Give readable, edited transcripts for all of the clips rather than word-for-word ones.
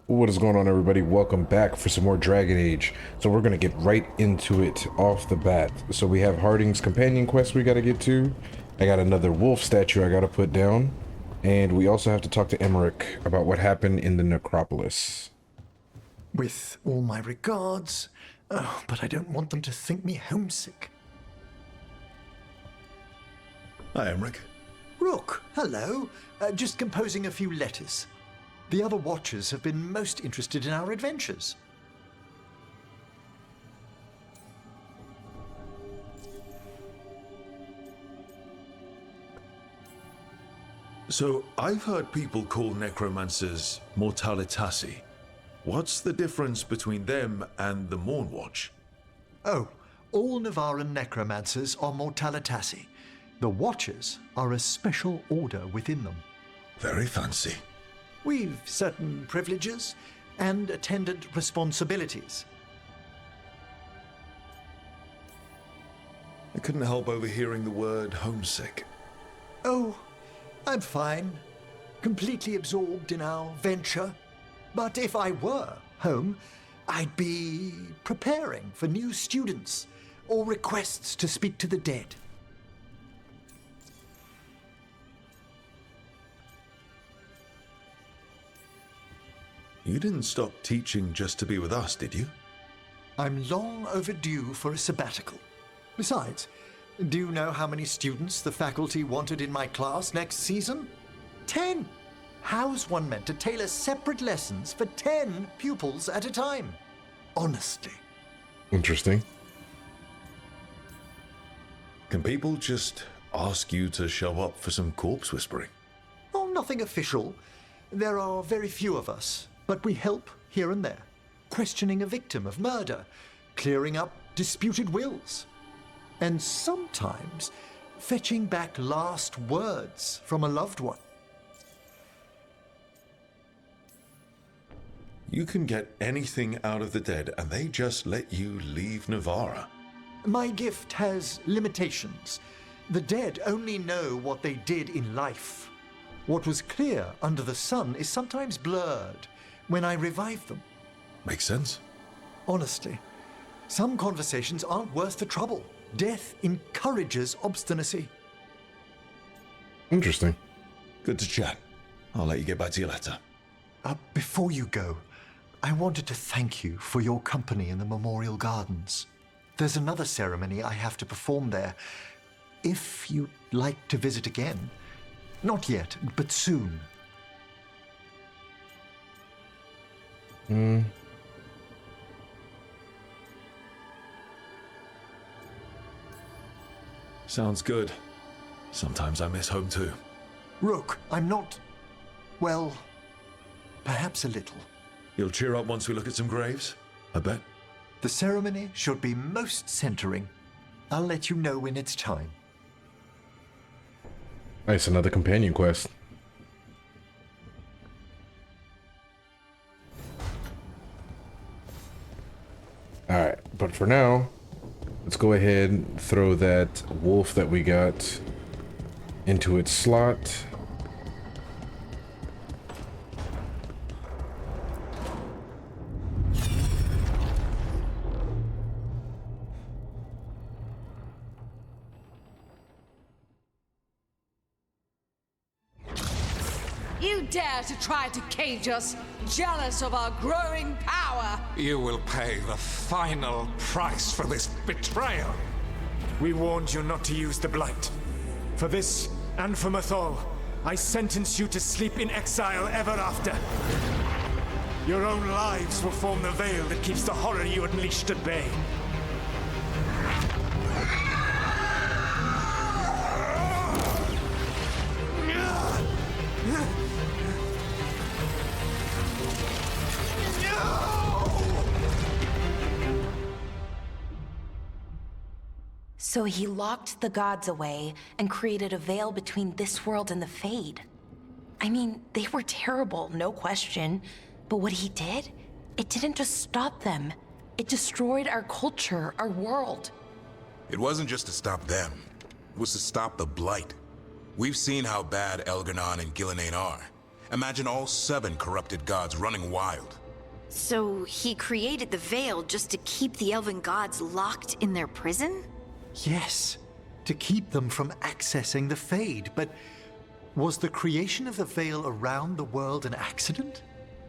What is going on, everybody? Welcome back for some more Dragon Age. So we're gonna get right into it off the bat. So we have Harding's companion quest we gotta get to. I got another wolf statue I gotta put down. And we also have to talk to Emmerich about what happened in the necropolis. With all my regards, but I don't want them to think me homesick. Hi, Emmerich. Rook, hello. Just composing a few letters. The other Watchers have been most interested in our adventures. So, I've heard people call necromancers mortalitasi. What's the difference between them and the Mornwatch? Oh, all Navaran necromancers are mortalitasi. The Watchers are a special order within them. Very fancy. We've certain privileges and attendant responsibilities. I couldn't help overhearing the word homesick. Oh, I'm fine. Completely absorbed in our venture. But if I were home, I'd be preparing for new students or requests to speak to the dead. You didn't stop teaching just to be with us, did you? I'm long overdue for a sabbatical. Besides, do you know how many students the faculty wanted in my class next season? 10! How's one meant to tailor separate lessons for 10 pupils at a time? Honestly. Interesting. Can people just ask you to show up for some corpse whispering? Oh, nothing official. There are very few of us, but we help here and there. Questioning a victim of murder, clearing up disputed wills, and sometimes fetching back last words from a loved one. You can get anything out of the dead and they just let you leave Navarra. My gift has limitations. The dead only know what they did in life. What was clear under the sun is sometimes blurred when I revive them. Makes sense. Honestly, some conversations aren't worth the trouble. Death encourages obstinacy. Interesting. Good to chat. I'll let you get back to your letter. Before you go, I wanted to thank you for your company in the Memorial Gardens. There's another ceremony I have to perform there. If you'd like to visit again, not yet, but soon. Sounds good. Sometimes I miss home too. Rook, I'm not... well, perhaps a little. You'll cheer up once we look at some graves? I bet. The ceremony should be most centering. I'll let you know when it's time. Nice, another companion quest. Alright, but for now, let's go ahead and throw that wolf that we got into its slot. You dare to try to cage us, jealous of our growing power! You will pay the final price for this betrayal. We warned you not to use the Blight. For this, and for Mathol, I sentence you to sleep in exile ever after. Your own lives will form the veil that keeps the horror you unleashed at bay. So he locked the gods away and created a veil between this world and the Fade. I mean, they were terrible, no question. But what he did, it didn't just stop them. It destroyed our culture, our world. It wasn't just to stop them. It was to stop the Blight. We've seen how bad Elgar'nan and Gillenane are. Imagine all 7 corrupted gods running wild. So he created the Veil just to keep the elven gods locked in their prison? Yes, to keep them from accessing the Fade. But was the creation of the Veil around the world an accident?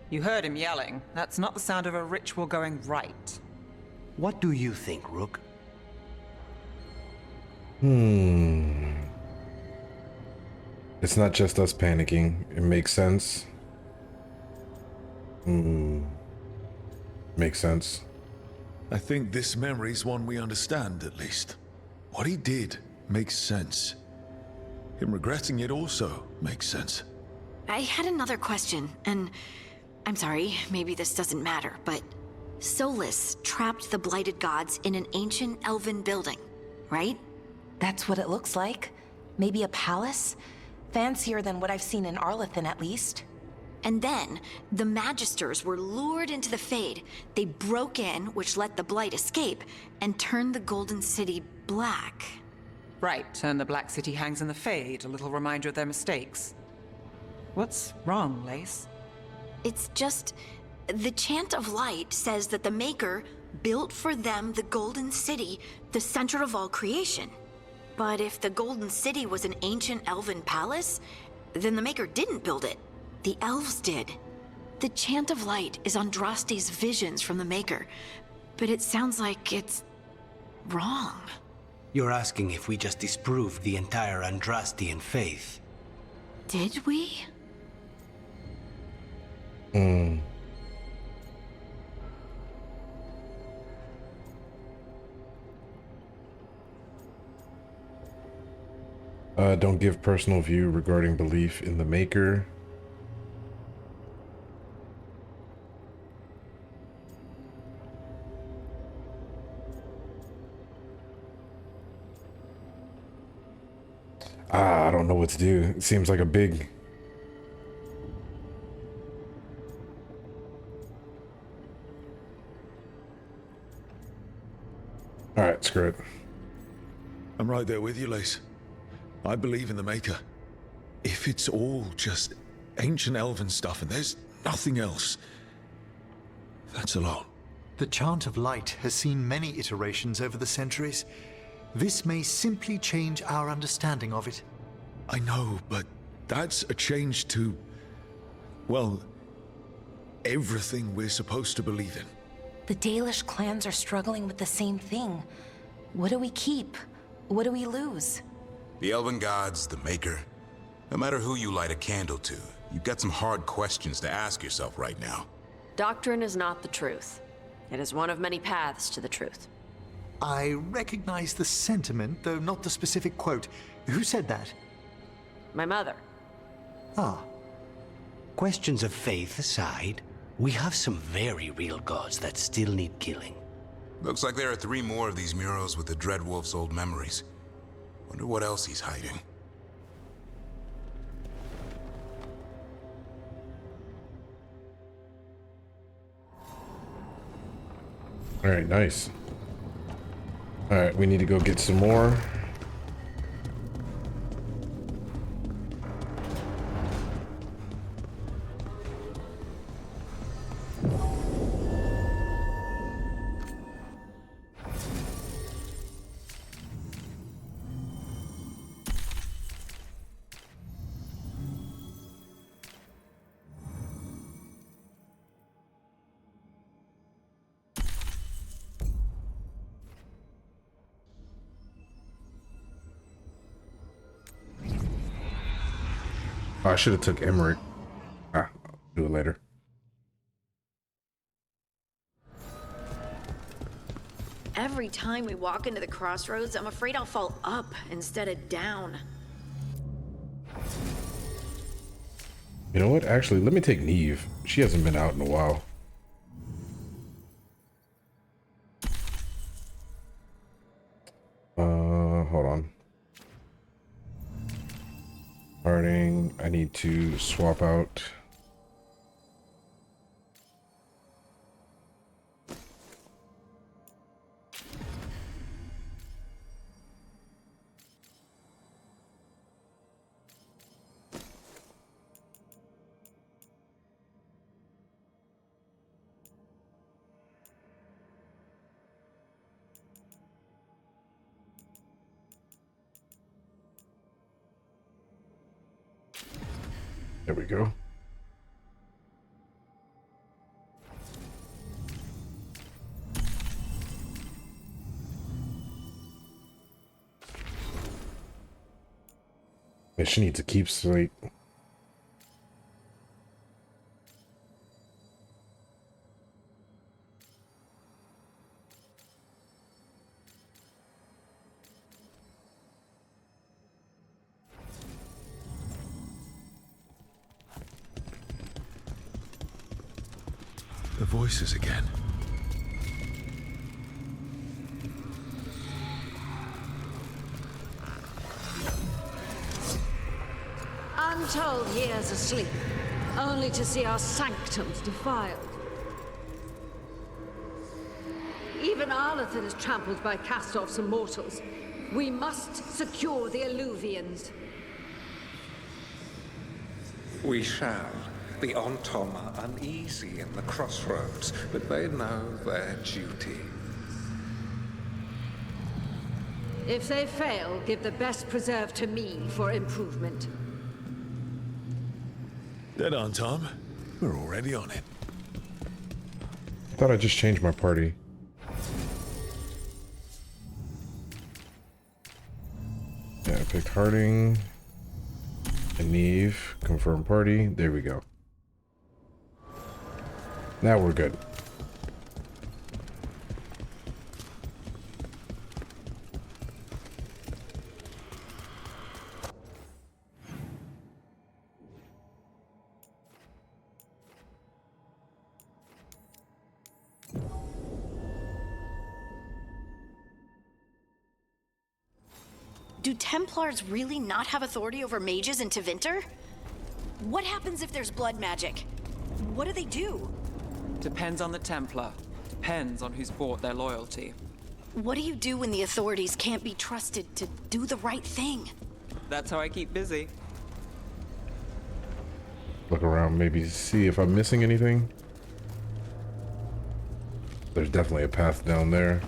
You heard him yelling. That's not the sound of a ritual going right. What do you think, Rook? It's not just us panicking. It makes sense. Makes sense. I think this memory's one we understand, at least. What he did makes sense. Him regretting it also makes sense. I had another question, and I'm sorry, maybe this doesn't matter, but Solas trapped the blighted gods in an ancient elven building, right? That's what it looks like. Maybe a palace? Fancier than what I've seen in Arlethan, at least. And then, the Magisters were lured into the Fade. They broke in, which let the Blight escape, and turned the Golden City black. Right, and the Black City hangs in the Fade, a little reminder of their mistakes. What's wrong, Lace? It's just... the Chant of Light says that the Maker built for them the Golden City, the center of all creation. But if the Golden City was an ancient elven palace, then the Maker didn't build it. The elves did. The Chant of Light is Andraste's visions from the Maker, but it sounds like it's... wrong. You're asking if we just disproved the entire Andrastian faith. Did we? Don't give personal view regarding belief in the Maker. I don't know what to do. It seems like a big... Alright, screw it. I'm right there with you, Lace. I believe in the Maker. If it's all just ancient elven stuff and there's nothing else, that's a lot. The Chant of Light has seen many iterations over the centuries. This may simply change our understanding of it. I know, but that's a change to, well, everything we're supposed to believe in. The Dalish clans are struggling with the same thing. What do we keep? What do we lose? The elven gods, the Maker. No matter who you light a candle to, you've got some hard questions to ask yourself right now. Doctrine is not the truth. It is one of many paths to the truth. I recognize the sentiment, though not the specific quote. Who said that? My mother. Ah. Questions of faith aside, we have some very real gods that still need killing. Looks like there are 3 more of these murals with the Dreadwolf's old memories. Wonder what else he's hiding. Alright, nice. Alright, we need to go get some more. Oh, I should have took Emmerich. I'll do it later. Every time we walk into the crossroads, I'm afraid I'll fall up instead of down. You know what? Actually, let me take Neve. She hasn't been out in a while. Hold on. Harding, I need to swap out. There we go. Yeah, she needs to keep straight. The voices again. Untold years asleep, only to see our sanctums defiled. Even Arlathan is trampled by cast-offs and mortals. We must secure the Eluvians. We shall. The Ontom are uneasy in the crossroads, but they know their duty. If they fail, give the best preserve to me for improvement. Dead on, Tom. We're already on it. Thought I just changed my party. Yeah, I picked Harding and Neve. Confirm party. There we go. Now we're good. Do Templars really not have authority over mages in Tevinter? What happens if there's blood magic? What do they do? Depends on the Templar. Depends on who's bought their loyalty. What do you do when the authorities can't be trusted to do the right thing? That's how I keep busy. Look around, maybe see if I'm missing anything. There's definitely a path down there.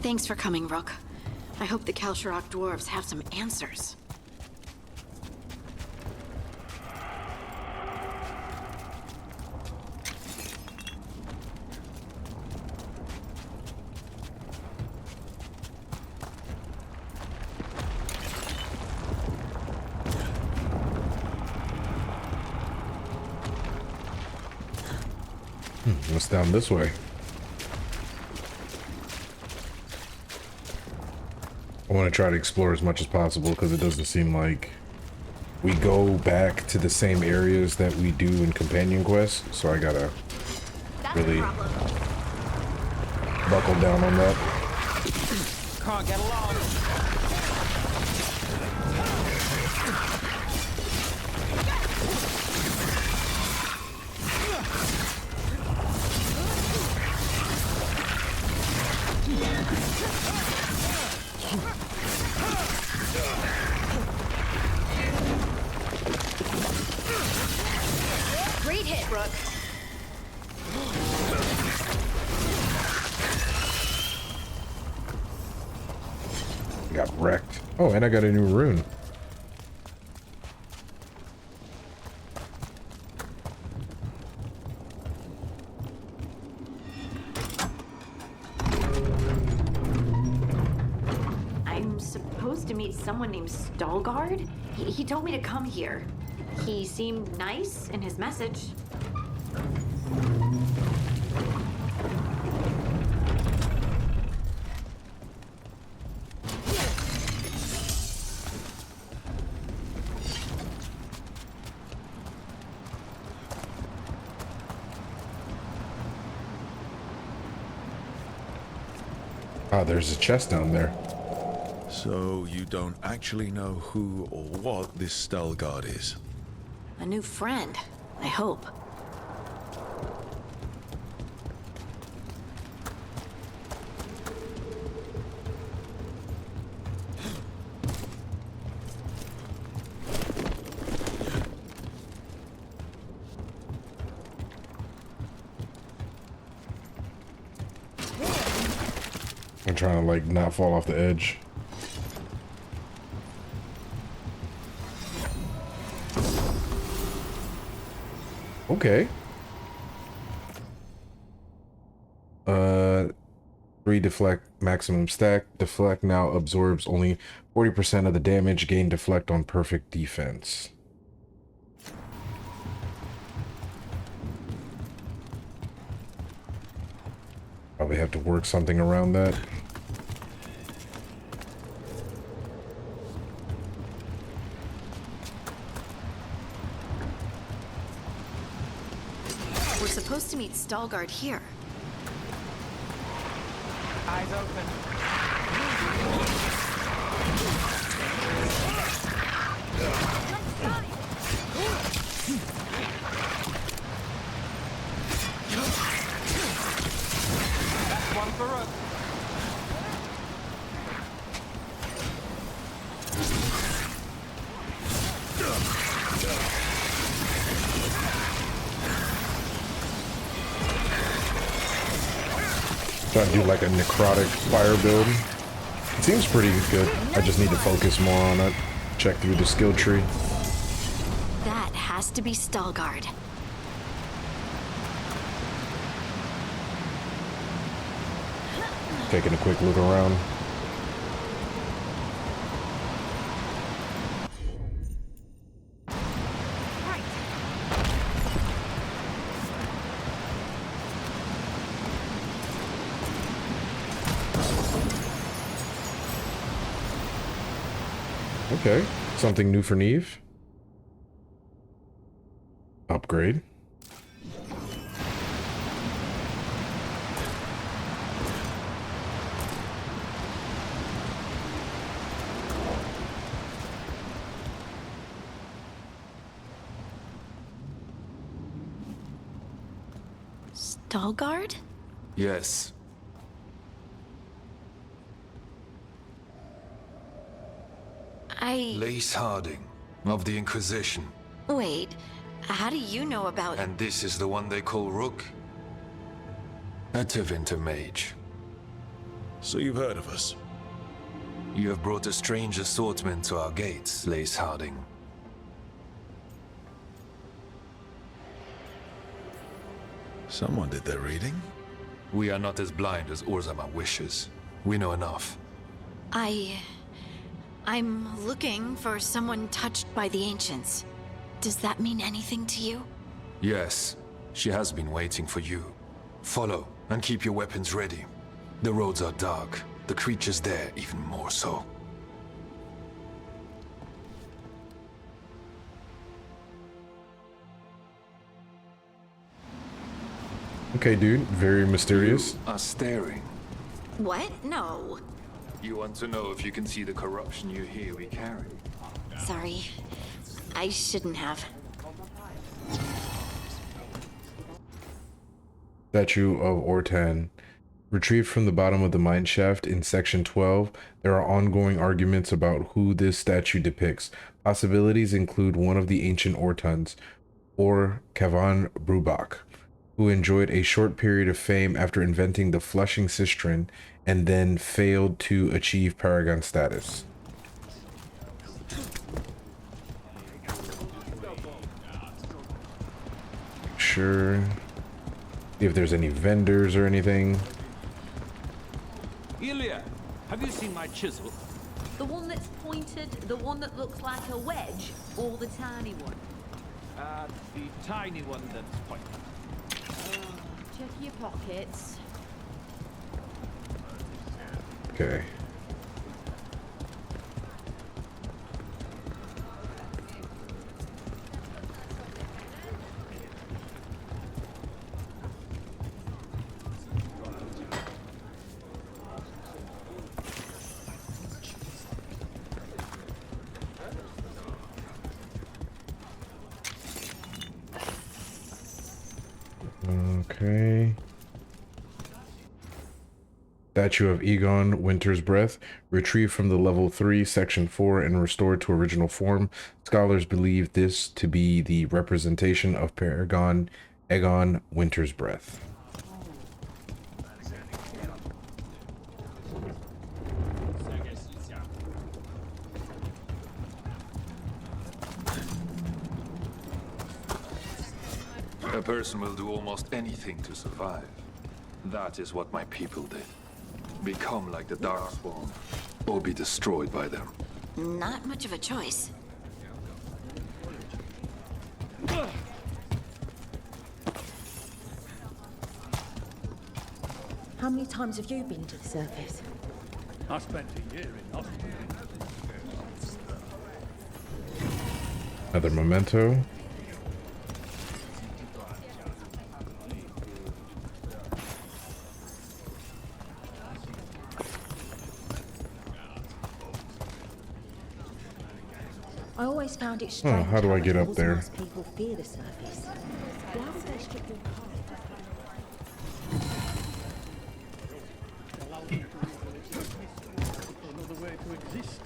Thanks for coming, Rook. I hope the Kalsharok dwarves have some answers. What's down this way? I want to try to explore as much as possible because it doesn't seem like we go back to the same areas that we do in companion quests, so I gotta really buckle down on that. Can't get along. Great hit, Rook. Got wrecked. Oh, and I got a new rune. I'm supposed to meet someone named Stalgard. He told me to come here. He seemed nice in his message. Ah, there's a chest down there. So you don't actually know who or what this Stalgard is? A new friend, I hope. I'm trying to like not fall off the edge. Okay. 3 deflect maximum stack. Deflect now absorbs only 40% of the damage. Gain deflect on perfect defense. Probably have to work something around that. We're supposed to meet Veilguard here. Eyes open. That's one for Rook. Trying to do like a necrotic fire build. It seems pretty good. I just need to focus more on it. Check through the skill tree. That has to be Veilguard. Taking a quick look around. Okay, something new for Neve. Upgrade. Veilguard? Yes. Lace Harding, of the Inquisition. Wait, how do you know about... And this is the one they call Rook? A Tevinter mage. So you've heard of us? You have brought a strange assortment to our gates, Lace Harding. Someone did their reading? We are not as blind as Orzama wishes. We know enough. I'm looking for someone touched by the Ancients. Does that mean anything to you? Yes, she has been waiting for you. Follow, and keep your weapons ready. The roads are dark, the creatures there even more so. Okay, dude, very mysterious. You are staring. What? No. You want to know if you can see the corruption you hear we carry? Sorry. I shouldn't have. Statue of Ortan. Retrieved from the bottom of the mine shaft in section 12, there are ongoing arguments about who this statue depicts. Possibilities include one of the ancient Ortans, or Kavan Brubach, who enjoyed a short period of fame after inventing the flushing cistern and then failed to achieve paragon status. Sure. See if there's any vendors or anything. Ilya, have you seen my chisel? The one that's pointed, the one that looks like a wedge, or the tiny one? The tiny one that's pointed. Check your pockets. Okay. Okay. Statue of Egon, Winter's Breath, retrieved from the level 3, section 4, and restored to original form. Scholars believe this to be the representation of Paragon Egon, Winter's Breath. A person will do almost anything to survive. That is what my people did. Become like the Darkspawn, or be destroyed by them. Not much of a choice. How many times have you been to the surface? I spent a year in hospital. Another memento. I always found it strange. How do I get up how there? most people fear the surface. Why would they strip their Another way to exist.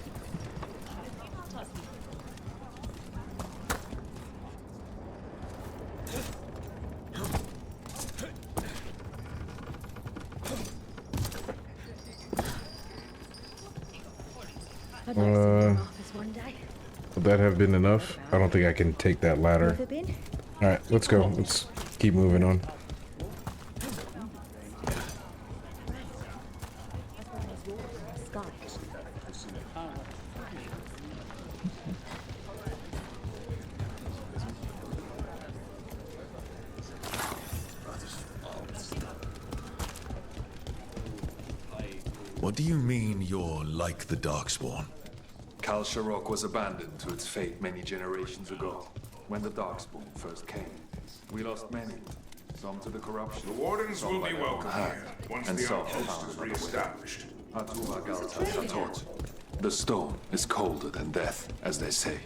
I'd like to see your office one day. Would that have been enough? I don't think I can take that ladder. Ever been? All right, let's go. Let's keep moving on. What do you mean you're like the Darkspawn? Kal Sharok was abandoned to its fate many generations ago, when the Darkspawn first came. We lost many, some to the corruption. The Wardens some will by be their own welcome hand, here, once and the some outpost found is another way. re-established. Atua Galta Satot. The stone is colder than death, as they say.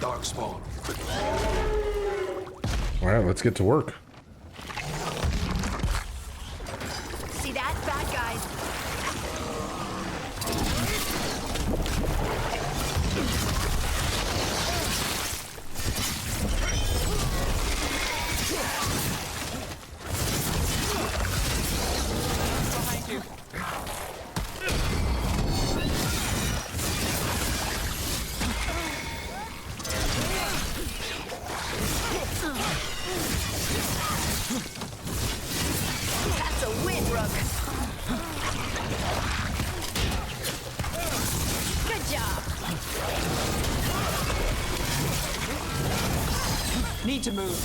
Darkspawn. All right, let's get to work. See that? Bad guys. Behind you. That's a win, Rook. Good job. Need to move.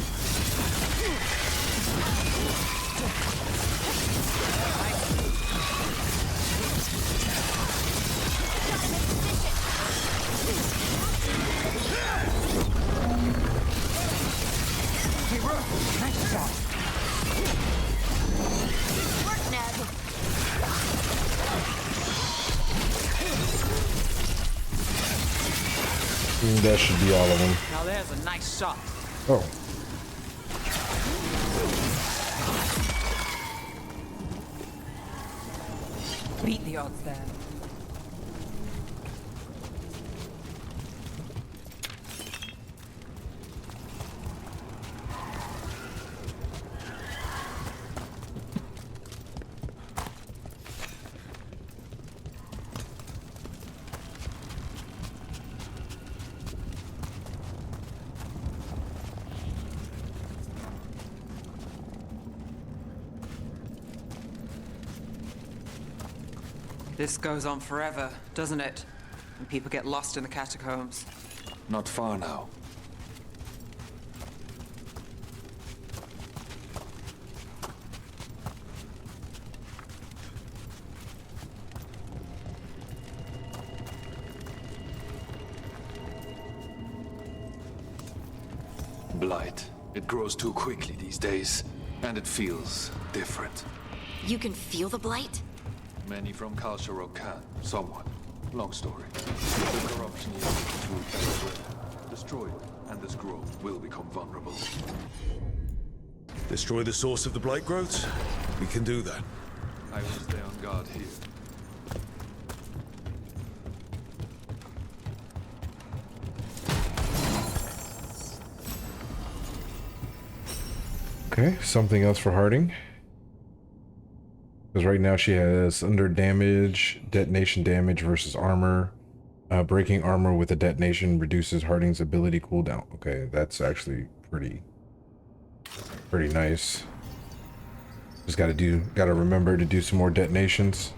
Hey, Rook, nice shot. Work, Ned. That should be all of them. Now there's a nice shot. Oh. Beat the odds there. This goes on forever, doesn't it? And people get lost in the catacombs. Not far now. Blight. It grows too quickly these days, and it feels different. You can feel the blight? Many from Kal Sharok can, somewhat. Long story. The corruption is too elsewhere. Destroyed, and this grove will become vulnerable. Destroy the source of the blight growths? We can do that. I will stay on guard here. Okay, something else for Harding. Because right now she has under damage, detonation damage versus armor. Breaking armor with a detonation reduces Harding's ability cooldown. Okay, that's actually pretty nice. Just gotta remember to do some more detonations.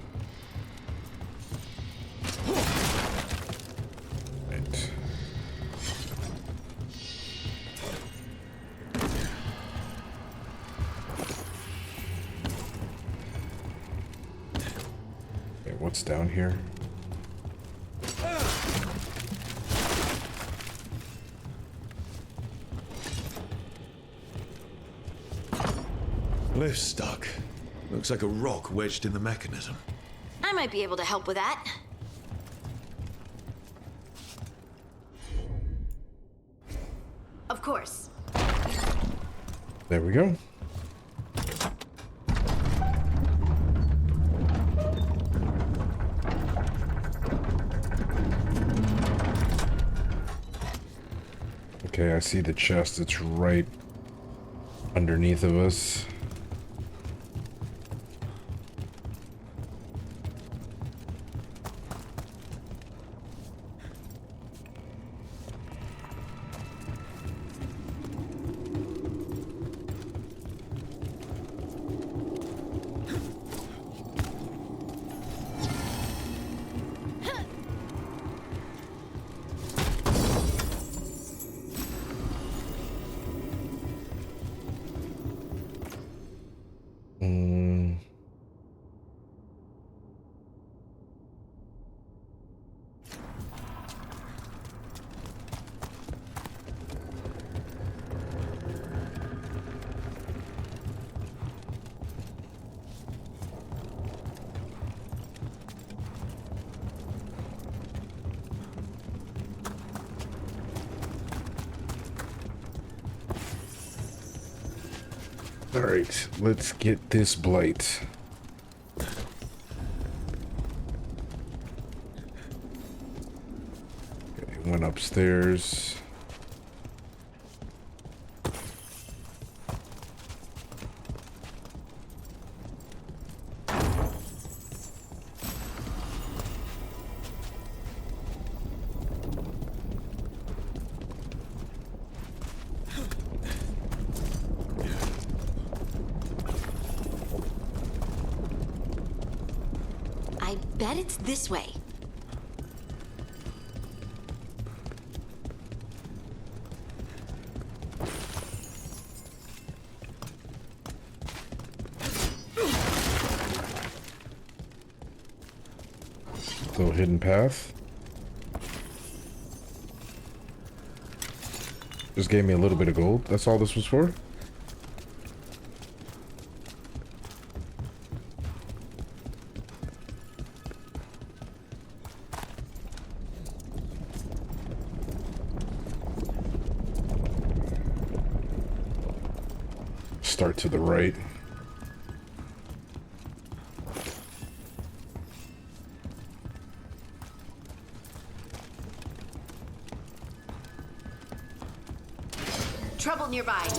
Right. Okay, what's down here? Lift's stuck. Looks like a rock wedged in the mechanism. I might be able to help with that. Of course. There we go. Okay, I see the chest. It's right underneath of us. All right, let's get this blight. Okay, went upstairs. Bet it's this way. Little hidden path. Just gave me a little bit of gold. That's all this was for? Start to the right. Trouble nearby.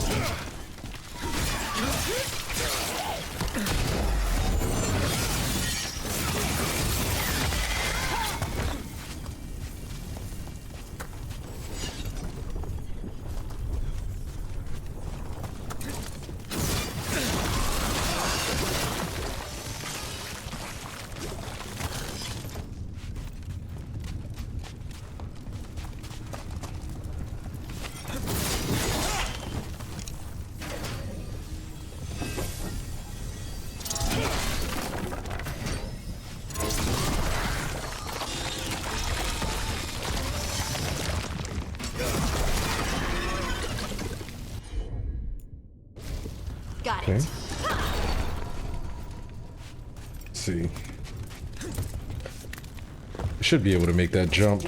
Got it. Let's see. I should be able to make that jump.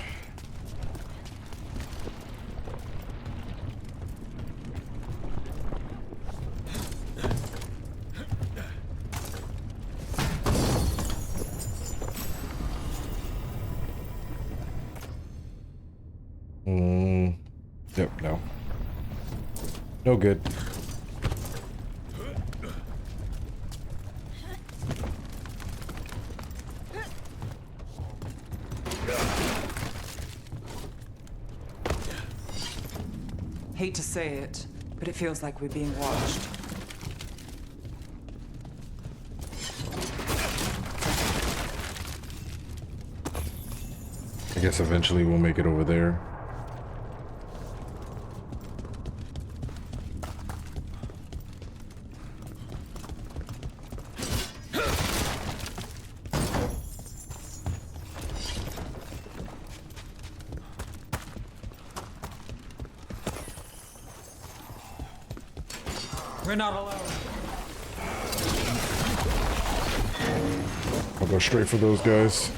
Yep, no. No good. Hate to say it, but it feels like we're being watched. I guess eventually we'll make it over there. We're not alone. I'll go straight for those guys.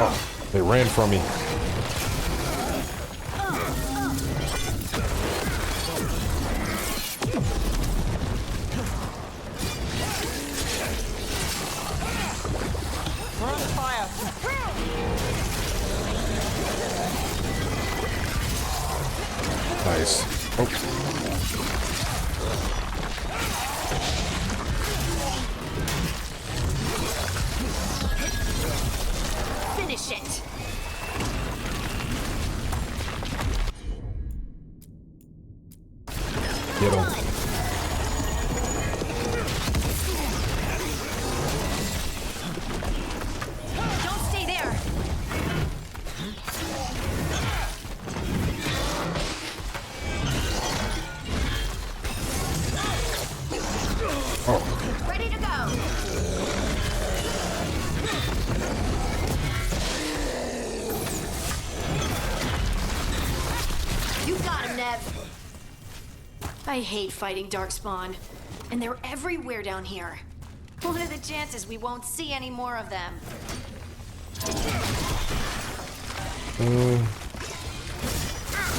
Oh, they ran from me. We're on fire. Nice. Oh. Finish it. Get him. Don't stay there. Oh. Ready to go. You got him, Nev. I hate fighting Darkspawn, and they're everywhere down here. What are the chances we won't see any more of them?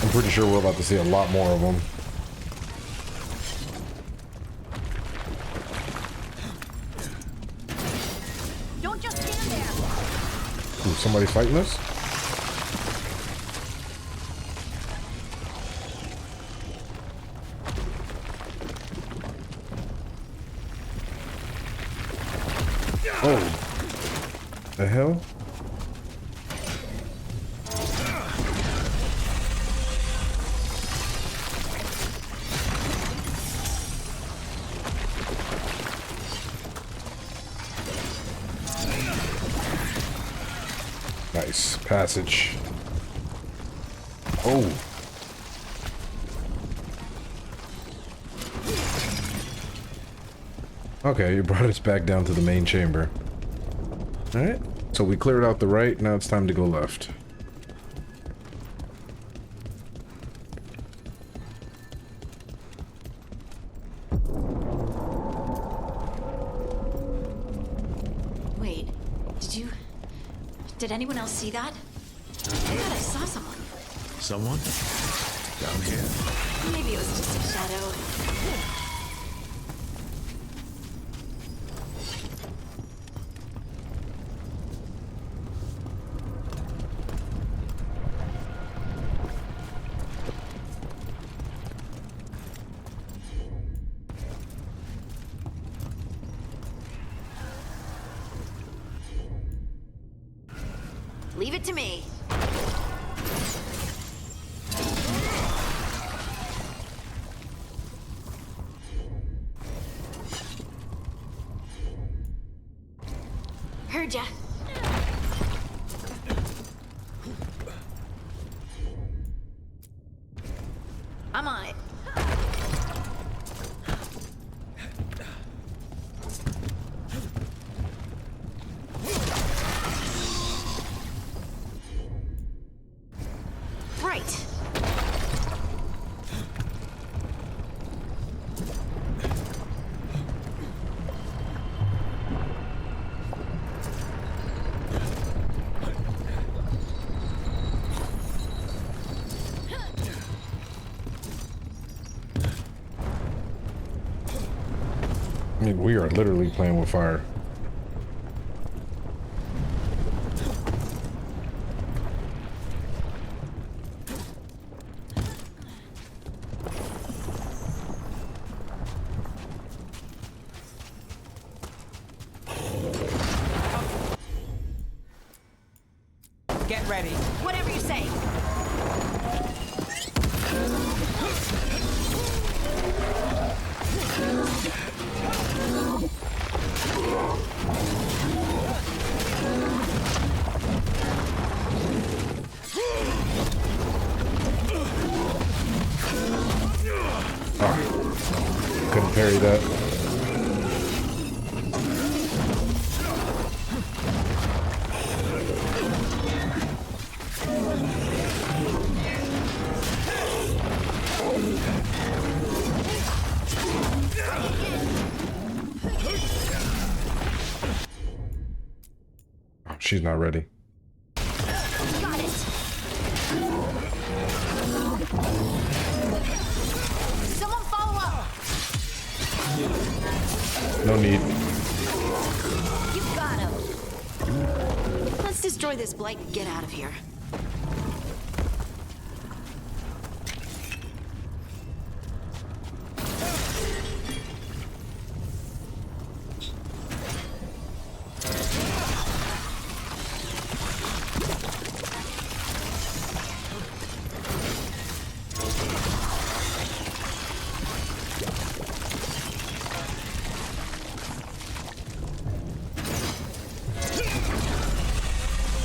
I'm pretty sure we're about to see a lot more of them. Don't just stand there. Ooh, somebody fighting us? Oh. The hell? Nice passage. Oh. Okay, you brought us back down to the main chamber. Alright, so we cleared out the right, now it's time to go left. Wait, did anyone else see that? I thought I saw someone. Someone? Down here. Maybe it was just a shadow. Leave it to me. Heard ya. I'm on it. Right. I mean, we are literally playing with fire. Get ready. Whatever you say. Couldn't parry that. Oh, she's not ready. Got it. Someone follow up. No need. You got him. Let's destroy this blight and get out of here.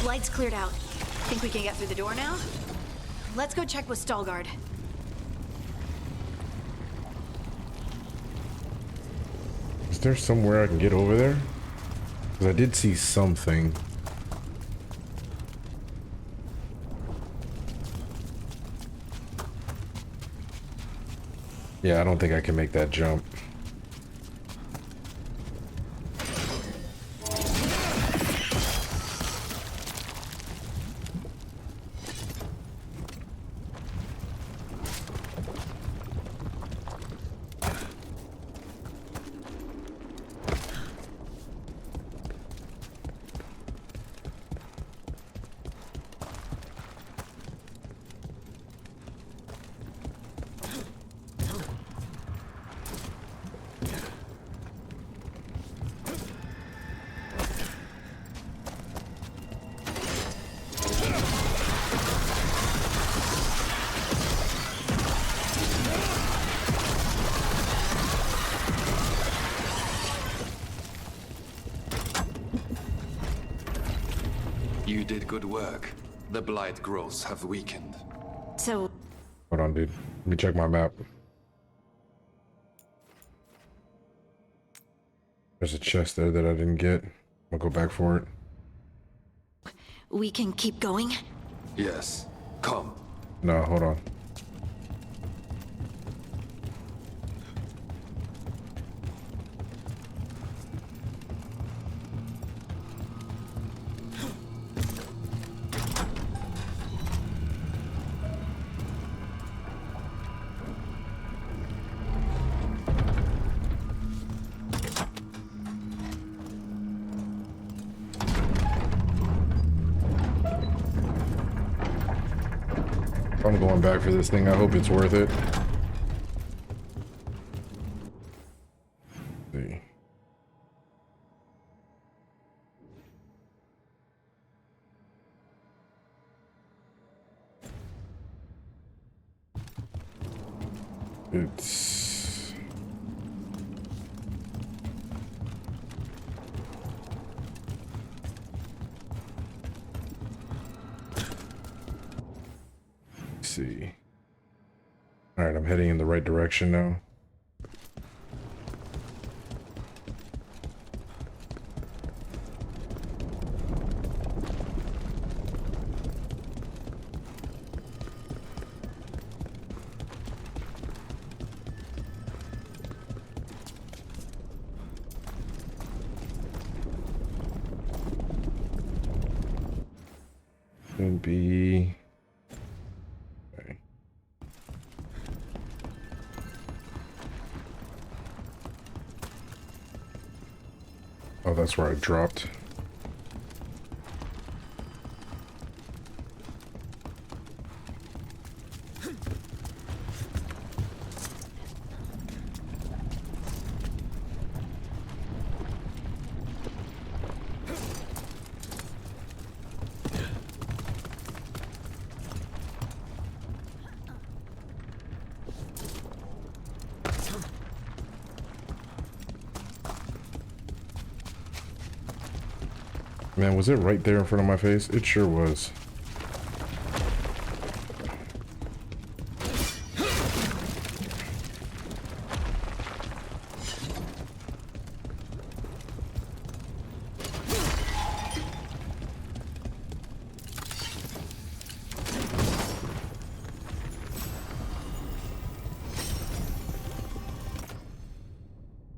Light's cleared out. Think we can get through the door now? Let's go check with Stalguard. Is there somewhere I can get over there? Because I did see something. Yeah, I don't think I can make that jump. You did good work. The blight growths have weakened. So... Hold on, dude. Let me check my map. There's a chest there that I didn't get. I'll go back for it. we can keep going? Yes. Come. No, hold on. I'm going back for this thing. I hope it's worth it. Let's see. It's see. All right, I'm heading in the right direction now. Should be okay. Oh, that's where I dropped. Man, was it right there in front of my face? It sure was.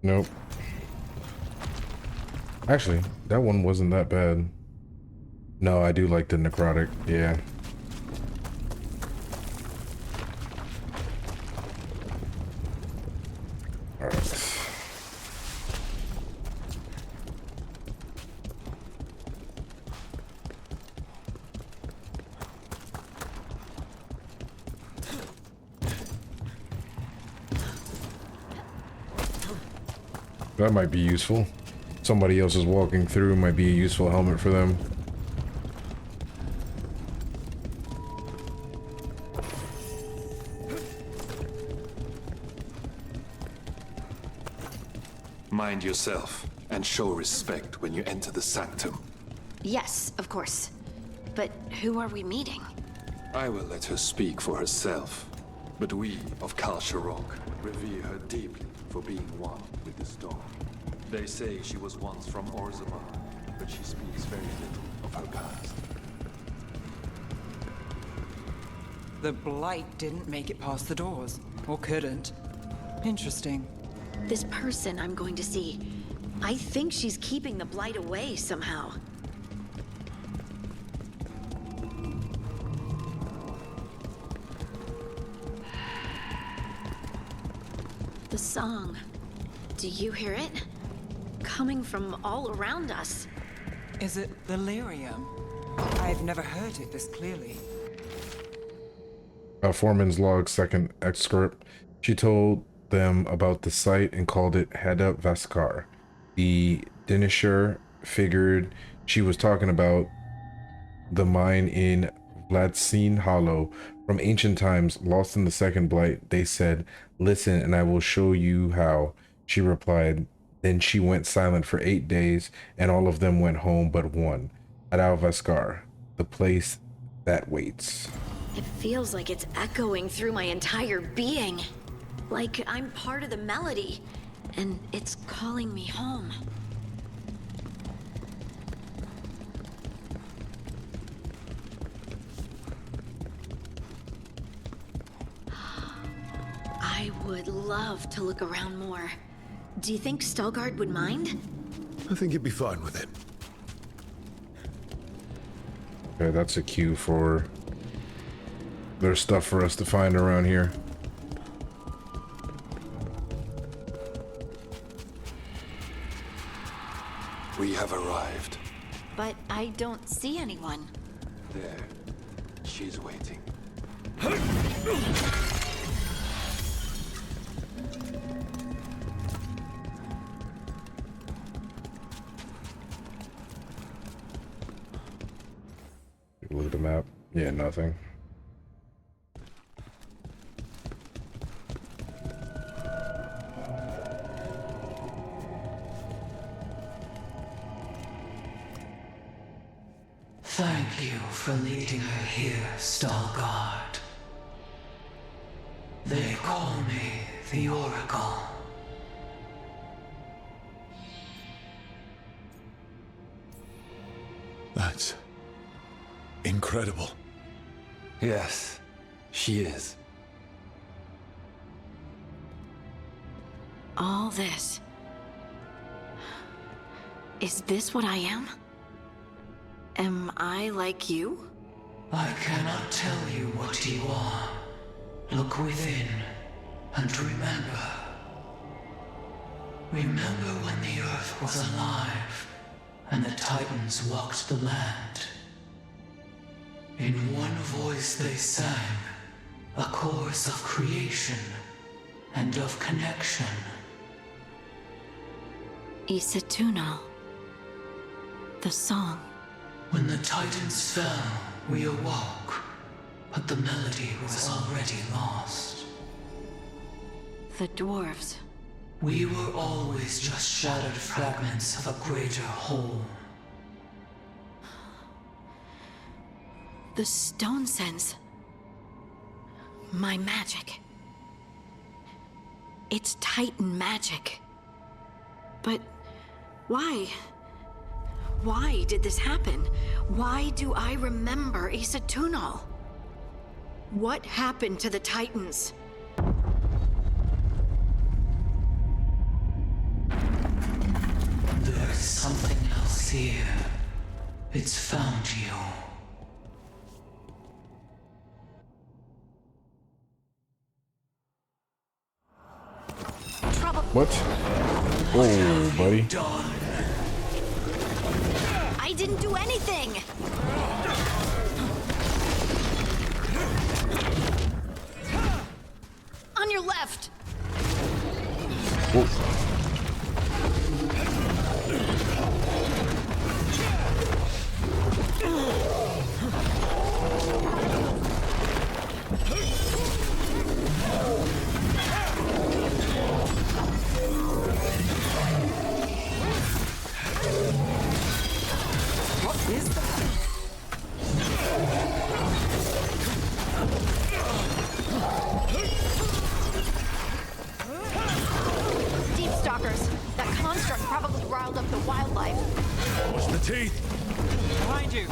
Nope. Actually, that one wasn't that bad. No, I do like the necrotic, yeah. Alright. That might be useful. Somebody else is walking through, might be a useful helmet for them. Mind yourself and show respect when you enter the sanctum. Yes, of course. But who are we meeting? I will let her speak for herself. But we of Kal Sharok revere her deeply for being one with the storm. They say she was once from Orzama, but she speaks very little of her past. The Blight didn't make it past the doors. Or couldn't. Interesting. This person I'm going to see. I think she's keeping the Blight away somehow. The song. Do you hear it? Coming from all around us. Is it delirium? I've never heard it this clearly. Foreman's log, second excerpt. She told them about the site and called it Hada Vaskar. The Dinisher figured she was talking about the mine in Vladsin Hollow. From ancient times, lost in the second blight, they said, "Listen and I will show you how." She replied. Then she went silent for 8 days, and all of them went home but one. Hada Vaskar, the place that waits. It feels like it's echoing through my entire being. Like I'm part of the melody, and it's calling me home. I would love to look around more. Do you think Stalgard would mind? I think he'd be fine with it. Okay, that's a cue for... There's stuff for us to find around here. We have arrived. But I don't see anyone. There. She's waiting. Look at the map. Yeah, nothing. Thank you for leading her here, Stalgard. They call me the Oracle. That's incredible. Yes, she is. All this. Is this what I am? Am I like you? I cannot tell you what you are. Look within and remember. Remember when the earth was alive and the Titans walked the land. In one voice they sang a chorus of creation and of connection. Isatuno. The song. When the Titans fell, we awoke, but the melody was already lost. The dwarves. We were always just shattered fragments of a greater whole. The stone sends my magic. It's Titan magic. But why? Why did this happen? Why do I remember Asa Tunal? What happened to the Titans? There's something else here. It's found you. What? Oh, buddy. I didn't do anything! On your left! Whoa. What is that? Deep stalkers. That construct probably riled up the wildlife. Watch the teeth! Behind you!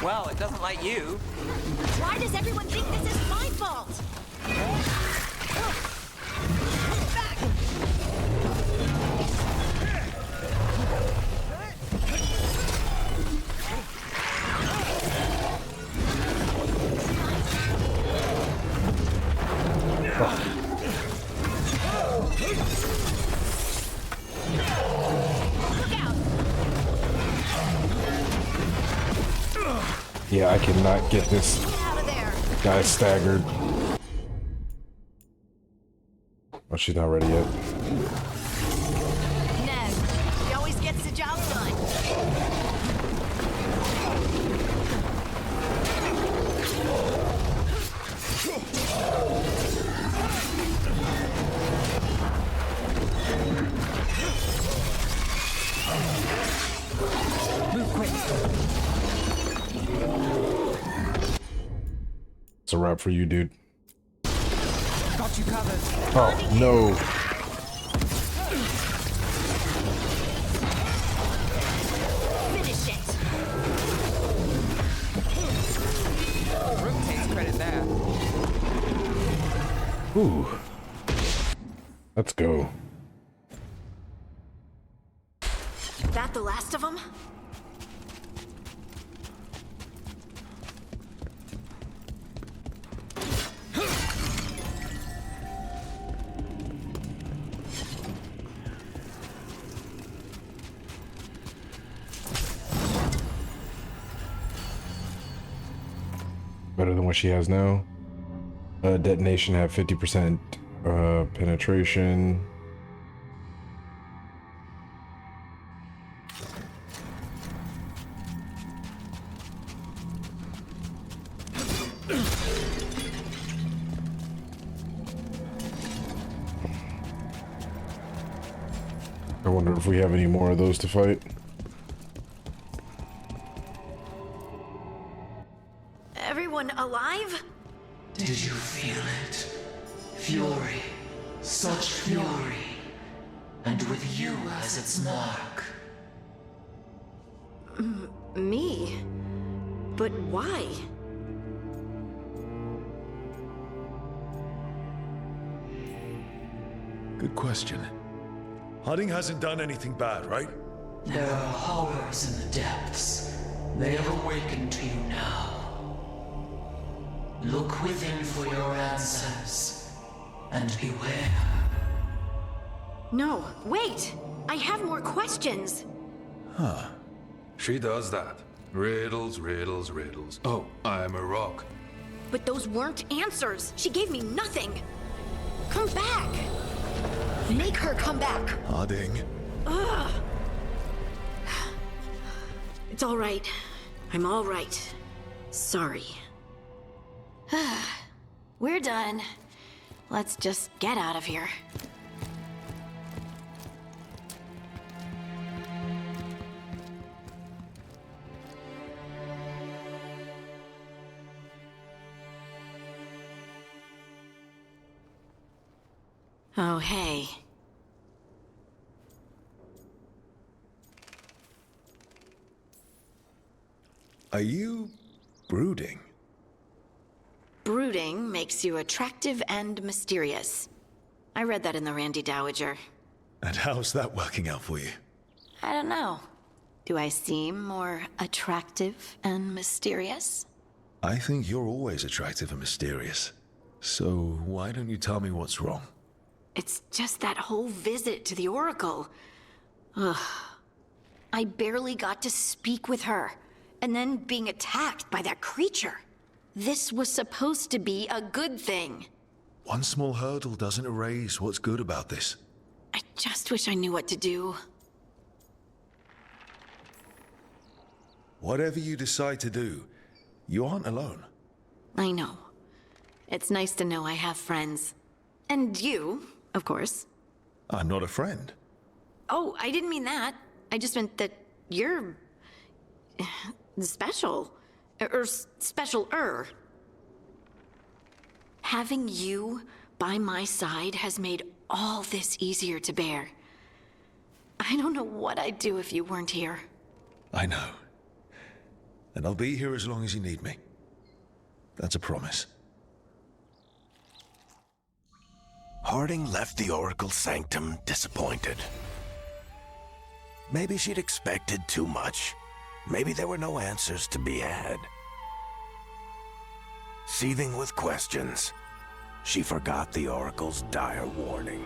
Well, it doesn't like you. Why does everyone think this is my fault? Yeah, I cannot get this guy staggered. Oh, she's not ready yet. Ned, he always gets the job done. Move quick. It's a wrap for you, dude. Got you covered. Oh, no. Finish it. Rook takes credit there. Ooh. Let's go. That the last of them? Better than what she has now. Detonation have 50% penetration. I wonder if we have any more of those to fight. Everyone alive? Did you feel it? Fury. Such fury. And with you as its mark. Me? But why? Good question. Harding hasn't done anything bad, right? There are horrors in the depths. They have awakened to you now. Look within for your answers, and beware. No, wait! I have more questions! Huh. She does that. Riddles, riddles, riddles. Oh, I'm a rock. But those weren't answers! She gave me nothing! Come back! Make her come back! Harding. Ugh! It's all right. I'm all right. Sorry. We're done. Let's just get out of here. Oh, hey. Are you brooding? Brooding makes you attractive and mysterious. I read that in the Randy Dowager. And how's that working out for you? I don't know. Do I seem more attractive and mysterious? I think you're always attractive and mysterious. So why don't you tell me what's wrong? It's just that whole visit to the Oracle. Ugh. I barely got to speak with her, and then being attacked by that creature. This was supposed to be a good thing. One small hurdle doesn't erase what's good about this. I just wish I knew what to do. Whatever you decide to do, you aren't alone. I know. It's nice to know I have friends. And you, of course. I'm not a friend. Oh, I didn't mean that. I just meant that you're... special. Or special-er. Having you by my side has made all this easier to bear. I don't know what I'd do if you weren't here. I know. And I'll be here as long as you need me. That's a promise. Harding left the Oracle Sanctum disappointed. Maybe she'd expected too much. Maybe there were no answers to be had. Seething with questions, she forgot the Oracle's dire warning.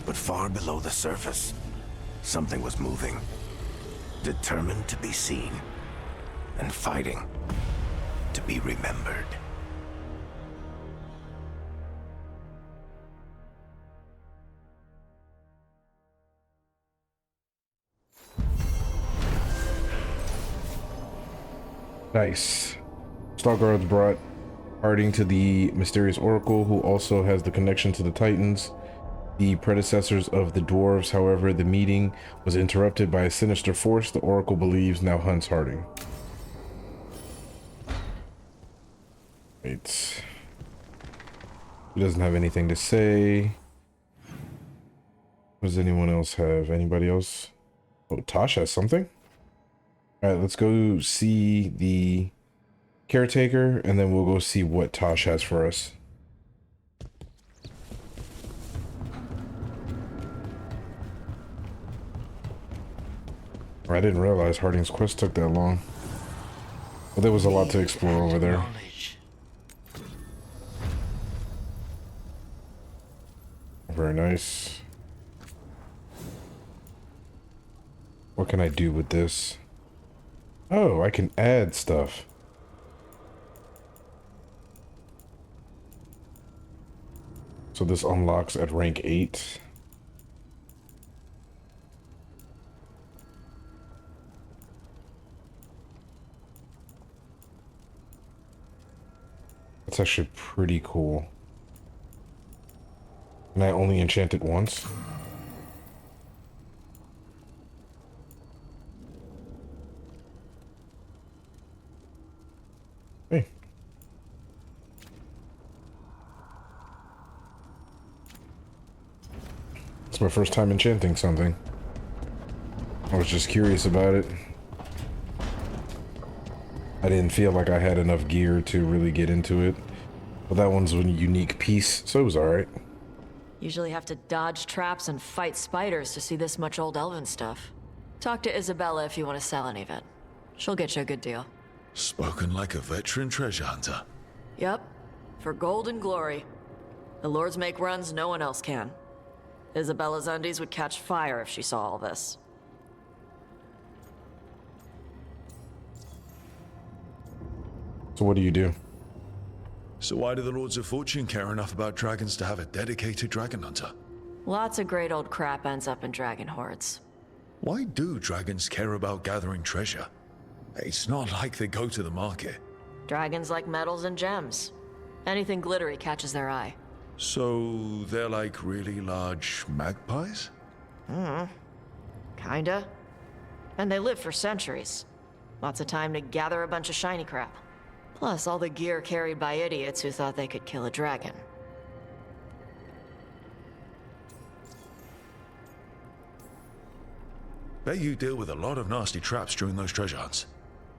But far below the surface, something was moving, determined to be seen, and fighting to be remembered. Nice. Starguards brought Harding to the mysterious Oracle, who also has the connection to the Titans, the predecessors of the dwarves. However, the meeting was interrupted by a sinister force the Oracle believes now hunts Harding. Wait. He doesn't have anything to say. What does anyone else have? Anybody else? Oh, Tosh has something? All right, let's go see the caretaker, and then we'll go see what Tosh has for us. I didn't realize Harding's quest took that long. But there was a lot to explore over there. Very nice. What can I do with this? Oh, I can add stuff. So this unlocks at rank 8. That's actually pretty cool. And I only enchant it once. Hey. It's my first time enchanting something. I was just curious about it. I didn't feel like I had enough gear to really get into it. But that one's a unique piece, so it was alright. Usually have to dodge traps and fight spiders to see this much old elven stuff. Talk to Isabella if you want to sell any of it. She'll get you a good deal. Spoken like a veteran treasure hunter. Yep. For gold and glory. The lords make runs no one else can. Isabella's undies would catch fire if she saw all this. So what do you do? So why do the Lords of Fortune care enough about dragons to have a dedicated dragon hunter? Lots of great old crap ends up in dragon hordes. Why do dragons care about gathering treasure? It's not like they go to the market. Dragons like metals and gems. Anything glittery catches their eye. So they're like really large magpies? Kinda. And they live for centuries. Lots of time to gather a bunch of shiny crap. Plus all the gear carried by idiots who thought they could kill a dragon. Bet you deal with a lot of nasty traps during those treasure hunts.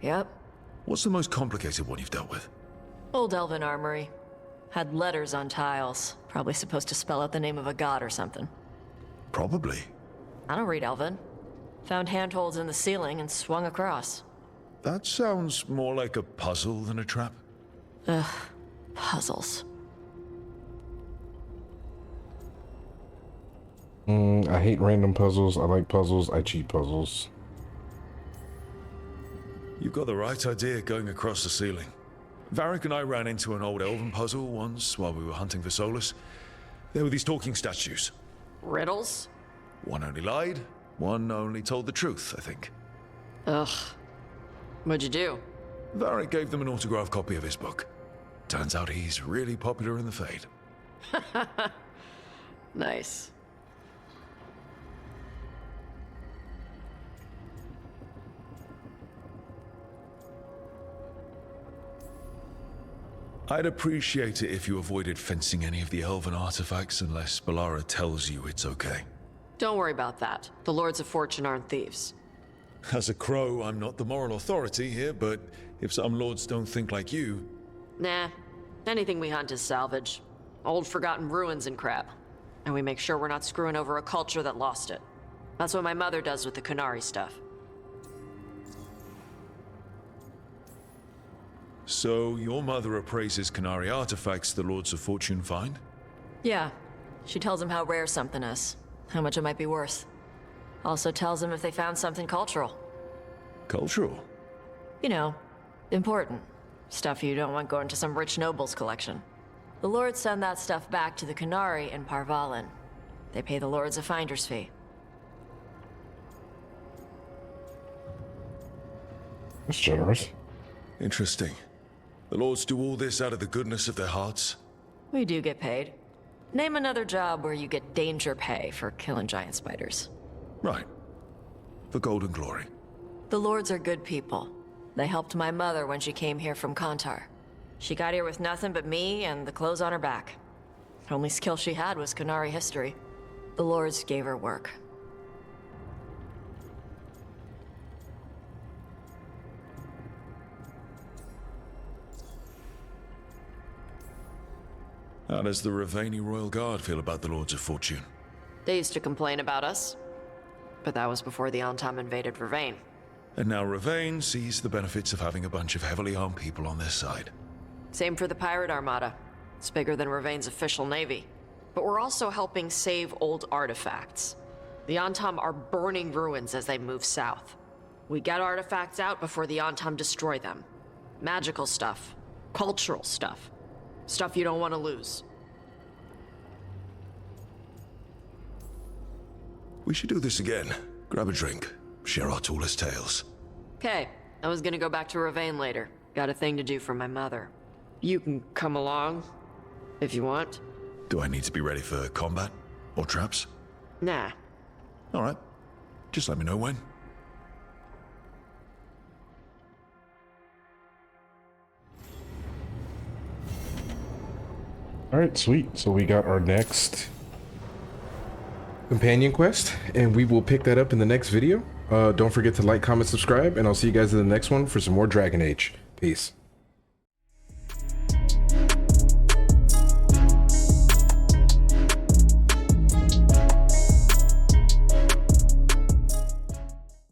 Yep. What's the most complicated one you've dealt with? Old elven armory. Had letters on tiles. Probably supposed to spell out the name of a god or something. Probably. I don't read elven. Found handholds in the ceiling and swung across. That sounds more like a puzzle than a trap. Ugh. Puzzles. I hate random puzzles. I like puzzles. I cheat puzzles. You've got the right idea going across the ceiling. Varric and I ran into an old elven puzzle once while we were hunting for Solas. There were these talking statues. Riddles? One only lied, one only told the truth, I think. Ugh. What'd you do? Varric gave them an autographed copy of his book. Turns out he's really popular in the Fade. Nice. I'd appreciate it if you avoided fencing any of the elven artifacts unless Balara tells you it's okay. Don't worry about that. The Lords of Fortune aren't thieves. As a crow, I'm not the moral authority here, but if some lords don't think like you... Nah. Anything we hunt is salvage. Old forgotten ruins and crap. And we make sure we're not screwing over a culture that lost it. That's what my mother does with the Qunari stuff. So, your mother appraises Qunari artifacts the Lords of Fortune find? Yeah. She tells them how rare something is. How much it might be worth. Also tells them if they found something cultural. Cultural? You know, important. Stuff you don't want going to some rich noble's collection. The lords send that stuff back to the Qunari in Parvalin. They pay the lords a finder's fee. That's generous. Interesting. The lords do all this out of the goodness of their hearts? We do get paid. Name another job where you get danger pay for killing giant spiders. Right. For gold and glory. The lords are good people. They helped my mother when she came here from Kontar. She got here with nothing but me and the clothes on her back. Only skill she had was Qunari history. The lords gave her work. How does the Ravani Royal Guard feel about the Lords of Fortune? They used to complain about us. But that was before the Antam invaded Ravane. And now Ravane sees the benefits of having a bunch of heavily armed people on their side. Same for the Pirate Armada. It's bigger than Ravane's official navy. But we're also helping save old artifacts. The Antam are burning ruins as they move south. We get artifacts out before the Antam destroy them. Magical stuff. Cultural stuff. Stuff you don't want to lose. We should do this again. Grab a drink. Share our tallest tales. Okay, I was gonna go back to Ravane later. Got a thing to do for my mother. You can come along, if you want. Do I need to be ready for combat? Or traps? Nah. Alright. Just let me know when. Alright, sweet. So we got our next companion quest, and we will pick that up in the next video. Don't forget to like, comment, subscribe, and I'll see you guys in the next one for some more Dragon Age. Peace.